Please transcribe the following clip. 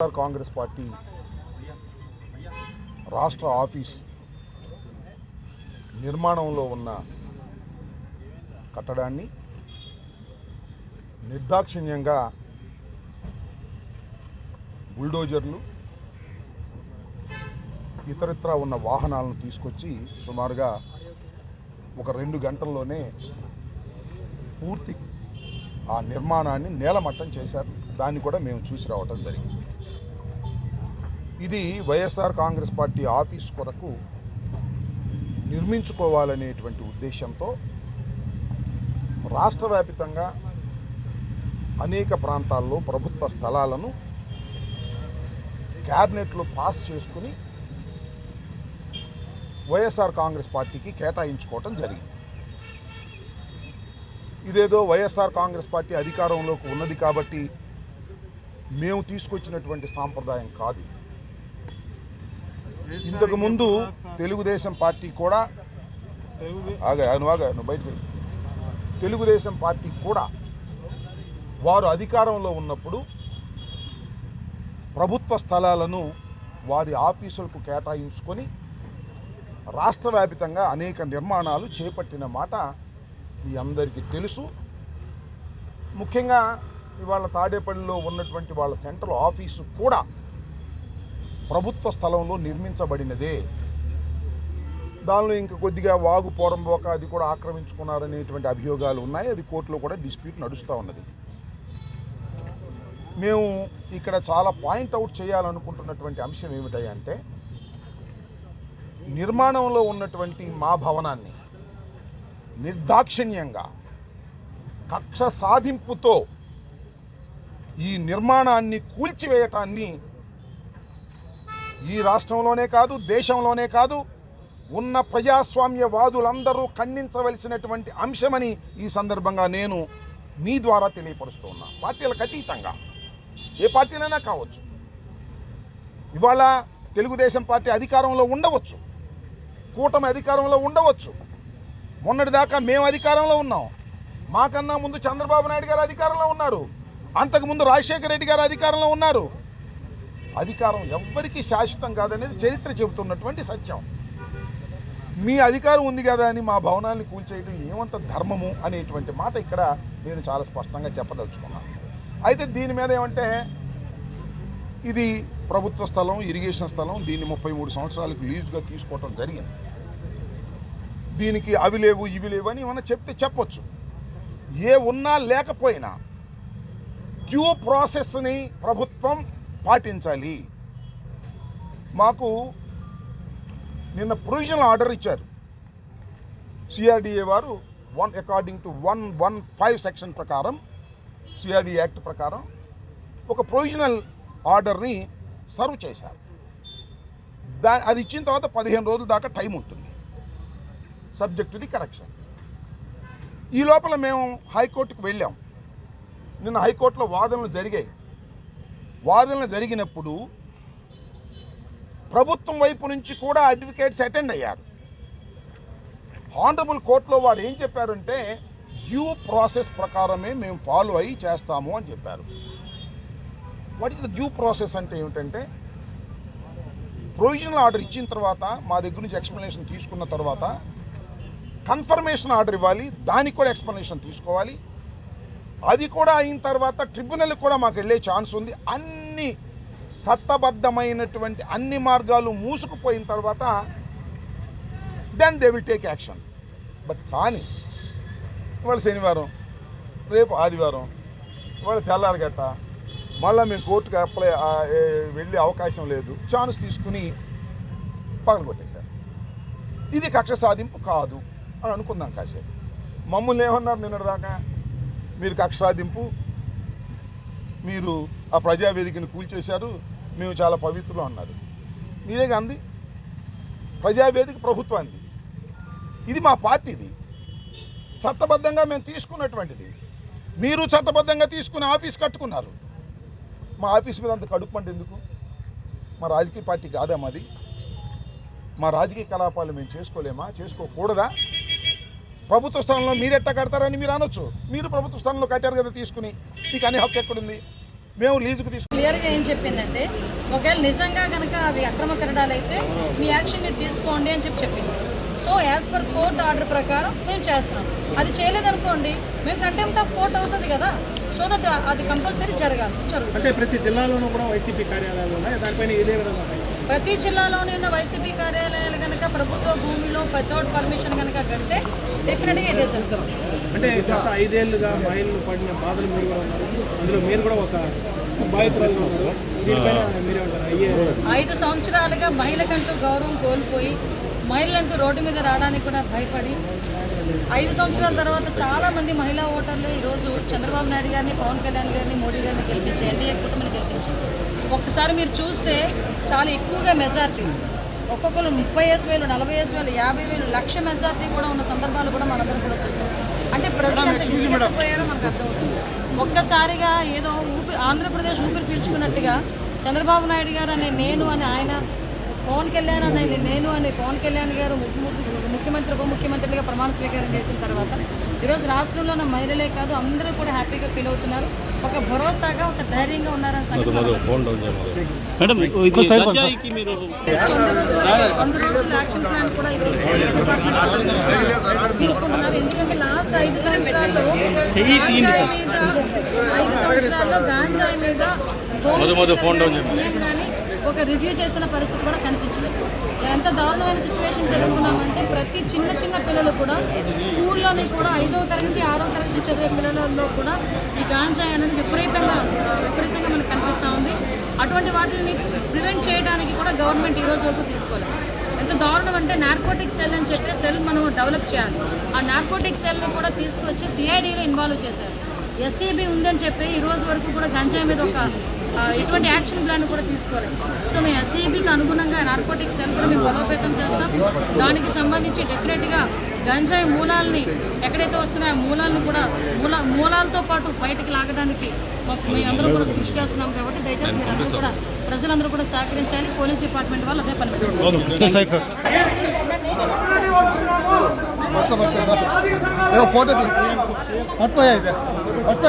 Congress party రాష్ట్ర office నిర్మాణంలో ఉన్న కట్టడాన్ని నిర్దాక్షిణ్యంగా బుల్డోజర్లు ఇతరత్రా ఉన్న వాహనాలను తీసుకొచ్చి సుమారుగా ఒక 2 గంటల్లోనే పూర్తి ఆ నిర్మాణాన్ని నేలమట్టం చేశారు. దాన్ని కూడా మేము చూసి రావటం జరిగింది. ఇది వైఎస్ఆర్ కాంగ్రెస్ పార్టీ ఆఫీస్ కొరకు నిర్మించుకోవాలనేటువంటి ఉద్దేశంతో రాష్ట్ర వ్యాప్తంగా అనేక ప్రాంతాల్లో ప్రభుత్వ స్థలాలను క్యాబినెట్లో పాస్ చేసుకుని వైఎస్ఆర్ కాంగ్రెస్ పార్టీకి కేటాయించుకోవటం జరిగింది. ఇదేదో వైఎస్ఆర్ కాంగ్రెస్ పార్టీ అధికారంలోకి ఉన్నది కాబట్టి మేము తీసుకొచ్చినటువంటి సాంప్రదాయం కాదు. ఇంతకుముందు తెలుగుదేశం పార్టీ కూడా తెలుగుదేశం పార్టీ కూడా వారు అధికారంలో ఉన్నప్పుడు ప్రభుత్వ స్థలాలను వారి ఆఫీసులకు కేటాయించుకొని రాష్ట్ర వ్యాప్తంగా అనేక నిర్మాణాలు చేపట్టిన మాట మీ అందరికీ తెలుసు. ముఖ్యంగా ఇవాళ తాడేపల్లిలో ఉన్నటువంటి వాళ్ళ సెంట్రల్ ఆఫీసు కూడా ప్రభుత్వ స్థలంలో నిర్మించబడినదే. దానిలో ఇంకా కొద్దిగా వాగు పోరంబోక అది కూడా ఆక్రమించుకున్నారనేటువంటి అభియోగాలు ఉన్నాయి. అది కోర్టులో కూడా డిస్ప్యూట్ నడుస్తూ ఉన్నది. మేము ఇక్కడ చాలా పాయింట్అవుట్ చేయాలనుకుంటున్నటువంటి అంశం ఏమిటంటే నిర్మాణంలో ఉన్నటువంటి మా భవనాన్ని నిర్దాక్షిణ్యంగా కక్ష సాధింపుతో ఈ నిర్మాణాన్ని కూల్చివేయటాన్ని ఈ రాష్ట్రంలోనే కాదు దేశంలోనే కాదు ఉన్న ప్రజాస్వామ్యవాదులందరూ ఖండించవలసినటువంటి అంశమని ఈ సందర్భంగా నేను మీ ద్వారా తెలియపరుస్తూ ఉన్నా. పార్టీలకు అతీతంగా ఏ పార్టీనైనా కావచ్చు. ఇవాళ తెలుగుదేశం పార్టీ అధికారంలో ఉండవచ్చు, కూటమి అధికారంలో ఉండవచ్చు. మొన్నటిదాకా మేము అధికారంలో ఉన్నాం. మాకన్నా ముందు చంద్రబాబు నాయుడు గారు అధికారంలో ఉన్నారు. అంతకుముందు రాజశేఖర రెడ్డి గారు అధికారంలో ఉన్నారు. అధికారం ఎవ్వరికీ శాశ్వతం కాదనేది చరిత్ర చెబుతున్నటువంటి సత్యం. మీ అధికారం ఉంది కదా అని మా భవనాన్ని కూల్చేయడం ఏమంత ధర్మము అనేటువంటి మాట ఇక్కడ నేను చాలా స్పష్టంగా చెప్పదలుచుకున్నాను. అయితే దీని మీద ఏమంటే ఇది ప్రభుత్వ స్థలం, ఇరిగేషన్ స్థలం. దీన్ని 33 సంవత్సరాలకు లీజుగా తీసుకోవటం జరిగింది. దీనికి అవి లేవు ఇవి లేవు అని ఏమన్నా చెప్తే చెప్పొచ్చు. ఏ ఉన్నా లేకపోయినా డ్యూ ప్రాసెస్ని ప్రభుత్వం పాటించాలి. మాకు నిన్న ప్రొవిజనల్ ఆర్డర్ ఇచ్చారు సిఆర్డిఏ వారు. అకార్డింగ్ టు 115 సెక్షన్ ప్రకారం, సిఆర్డి యాక్ట్ ప్రకారం ఒక ప్రొవిజనల్ ఆర్డర్ని సర్వ్ చేశారు. అది ఇచ్చిన తర్వాత 15 రోజుల దాకా టైం ఉంటుంది, సబ్జెక్ట్ టు ది కరెక్షన్. ఈ లోపల మేము హైకోర్టుకు వెళ్ళాం. నిన్న హైకోర్టులో వాదనలు జరిగాయి. వాదనలు జరిగినప్పుడు ప్రభుత్వం వైపు నుంచి కూడా అడ్వకేట్స్ అటెండ్ అయ్యారు. ఆనరబుల్ కోర్టులో వారు ఏం చెప్పారంటే డ్యూ ప్రాసెస్ ప్రకారమే మేము ఫాలో అయ్యి చేస్తాము అని చెప్పారు. What is the due process అంటే ఏమిటంటే ప్రొవిజనల్ ఆర్డర్ ఇచ్చిన తర్వాత మా దగ్గర నుంచి ఎక్స్ప్లెనేషన్ తీసుకున్న తర్వాత కన్ఫర్మేషన్ ఆర్డర్ ఇవ్వాలి. దానికి కూడా ఎక్స్ప్లెనేషన్ తీసుకోవాలి. అది కూడా అయిన తర్వాత ట్రిబ్యునల్కి కూడా మాకు వెళ్ళే ఛాన్స్ ఉంది. అన్ని చట్టబద్ధమైనటువంటి అన్ని మార్గాలు మూసుకుపోయిన తర్వాత then they will take action. But కానీ ఇవాళ శనివారం, రేపు ఆదివారం, ఇవాళ తెల్లారగట్ట మళ్ళీ మేము కోర్టుకు వెళ్ళే అవకాశం లేదు. ఛాన్స్ తీసుకుని పగలగొట్టేశారు. ఇది కక్ష సాధింపు కాదు అని అనుకుందాం. కాసేపు మమ్మల్ని ఏమన్నారు నిన్నటిదాకా, మీరు కక్ష సాధింపు, మీరు ఆ ప్రజావేదికను కూల్చేశారు, మేము చాలా పవిత్రులు అన్నారు. మీరే అంది. ప్రజావేదిక ప్రభుత్వానికి, ఇది మా పార్టీది, చట్టబద్ధంగా మేము తీసుకున్నటువంటిది. మీరు చట్టబద్ధంగా తీసుకుని ఆఫీస్ కట్టుకున్నారు. మా ఆఫీస్ మీద అంత కడుపుమంటే ఎందుకు? మా రాజకీయ పార్టీ కాదా మాది? మా రాజకీయ కలాపాలు మేము చేసుకోలేమా? చేసుకోకూడదా? ప్రభుత్వ స్థలంలో మీరు ఎట్లా కడతారని మీరు అనొచ్చు. మీరు ప్రభుత్వ స్థలంలో కట్టారు కదా తీసుకుని, మీకు అన్ని హక్కు ఎక్కడుంది? మేము లీజుకు తీసుకుంటాం. క్లియర్గా ఏం చెప్పిందంటే ఒకవేళ నిజంగా కనుక అవి అక్రమ కట్టడాలు అయితే మీ యాక్షన్ మీరు తీసుకోండి అని చెప్పింది. So as per court order ప్రకారం మేము చేస్తున్నాం. అది చేయలేదనుకోండి మేము కంటెంప్ట్ ఆఫ్ కోర్ట్ అవుతుంది కదా. సో దట్ అది కంపల్సరీ జరుగుతుంది. అంటే ప్రతి జిల్లాలోనూ కూడా వైసీపీ కార్యాలయాలు ఉన్నాయి, దానిపైన ఇదే విధంగా ప్రతి జిల్లాలోని ఉన్న వైసీపీ కార్యాలయాలు కనుక ప్రభుత్వ భూమిలో వితౌట్ పర్మిషన్ కనుక కడితే డెఫినెట్గా ఇదే చేస్తాం. అంటే గత 5 ఏళ్లుగా మహిళలు పడిన బాధలు మీరు కూడా ఉన్నారు, అందులో మీరు కూడా ఒక బాధితురాలు ఉన్నారు. దీనిపైన మీరే ఉంటారు. 5 సంవత్సరాలుగా మహిళకంటూ గౌరవం కోల్పోయి మహిళలంటూ రోడ్డు మీద రావడానికి కూడా భయపడి 5 సంవత్సరాల తర్వాత చాలామంది మహిళా ఓటర్లు ఈరోజు చంద్రబాబు నాయుడు గారిని, పవన్ కళ్యాణ్ గారిని, మోడీ గారిని గెలిపించి ఎన్డీఏ కూటమిని గెలిపించారు. ఒక్కసారి మీరు చూస్తే చాలా ఎక్కువగా మెజార్టీస్ ఒక్కొక్కరు 30,000, 40,000, 50,000, లక్ష మెజార్టీ కూడా ఉన్న సందర్భాలు కూడా మనందరం కూడా చూసాం. అంటే ప్రజలు ఎంత విసిగిపోయారో మనకు అర్థమవుతుంది. ఒక్కసారిగా ఏదో ఆంధ్రప్రదేశ్ ఊపిరి పీల్చుకున్నట్టుగా చంద్రబాబు నాయుడు గారు అనే నేను అని ఆయన, పవన్ కళ్యాణ్ అనే నేను అని పవన్ కళ్యాణ్ గారు ముఖ్యమంత్రి ఉప ముఖ్యమంత్రిగా ప్రమాణ స్వీకారం చేసిన తర్వాత ఈరోజు రాష్ట్రంలో ఉన్న మహిళలే కాదు అందరూ కూడా హ్యాపీగా ఫీల్ అవుతున్నారు. ఒక భరోసాగా, ఒక ధైర్యంగా ఉన్నారని సంగతి 100 రోజుల యాక్షన్ ప్లాన్ కూడా ఈరోజు పోలీస్ డిపార్ట్మెంట్ తీసుకుంటున్నారు. ఎందుకంటే లాస్ట్ 5 సంవత్సరాల్లో గాంజాయి మీద సీఎం కానీ ఒక రివ్యూ చేసిన పరిస్థితి కూడా కనిపించలేదు. ఎంత దారుణమైన సిచ్యువేషన్స్ ఎదుర్కొన్నామంటే ప్రతి చిన్న పిల్లలు కూడా స్కూల్లోని కూడా 5వ తరగతి 6వ తరగతి చదివే పిల్లలలో కూడా ఈ గాంజాయి అనేది విపరీతంగా మనకు కనిపిస్తూ ఉంది. అటువంటి వాటిని ప్రివెంట్ చేయడానికి కూడా గవర్నమెంట్ ఈరోజు వరకు తీసుకోలేదు. ఎంత దారుణం అంటే నార్కోటిక్ సెల్ అని చెప్పి సెల్ మనం డెవలప్ చేయాలి. ఆ నార్కోటిక్ సెల్ని కూడా తీసుకొచ్చి సిఐడిలో ఇన్వాల్వ్ చేశారు. ఎస్సీబీ ఉందని చెప్పి ఈ రోజు వరకు కూడా గంజాయి మీద ఒక ఇటువంటి యాక్షన్ ప్లాన్ కూడా తీసుకోలేదు. సో మేము ఎస్సీబీకి అనుగుణంగా నార్కోటిక్ సెల్ కూడా మేము బలోపేతం చేస్తాం. దానికి సంబంధించి డెఫినెట్గా గంజాయి మూలాలని ఎక్కడైతే వస్తున్నాయో మూలాలను కూడా మూలాలతో పాటు బయటికి లాగడానికి మేము అందరూ కూడా కృషి చేస్తున్నాం. కాబట్టి దయచేసి మీరు అందరూ కూడా ప్రజలందరూ కూడా సహకరించాలి. పోలీస్ డిపార్ట్మెంట్ వాళ్ళు అదే పని ఫోటో